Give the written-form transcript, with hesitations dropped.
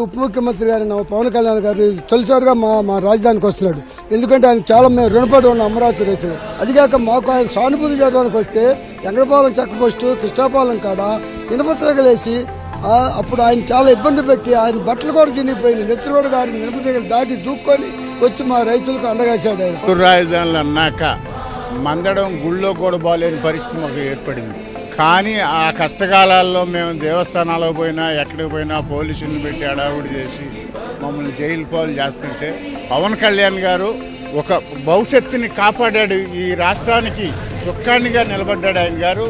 ఉప ముఖ్యమంత్రి గారు పవన్ కళ్యాణ్ గారు తొలిసారిగా మా రాజధానికి వస్తున్నాడు. ఎందుకంటే ఆయన చాలా మేము రుణపడి ఉన్న అమరావతి రైతులు. అదిగాక మాకు ఆయన సానుభూతి చేయడానికి వస్తే ఎంగడపాలెం చెక్కపోస్టు కృష్ణాపాలెం కాడ ఇనుపతీగలేసి అప్పుడు ఆయన చాలా ఇబ్బంది పెట్టి ఆయన బట్టలు కూడా చినిగిపోయింది. నెత్తిరోడు గారిని ఇనుపతీగలు దాటి దూక్కొని వచ్చి మా రైతులకు అండగాశాడు ఆయన. రాజధానులు అన్నాక మందడం గుళ్ళో కూడా బాగాలేని పరిస్థితి మాకు ఏర్పడింది. కానీ ఆ కష్టకాలాల్లో మేము దేవస్థానాలకు పోయినా ఎక్కడికి పోయినా పోలీసులను పెట్టి అడావుడి చేసి మమ్మల్ని జైలు పాలు చేస్తుంటే పవన్ కళ్యాణ్ గారు ఒక భవిష్యత్తుని కాపాడాడు. ఈ రాష్ట్రానికి చుక్కానిగా నిలబడ్డాడు ఆయన గారు.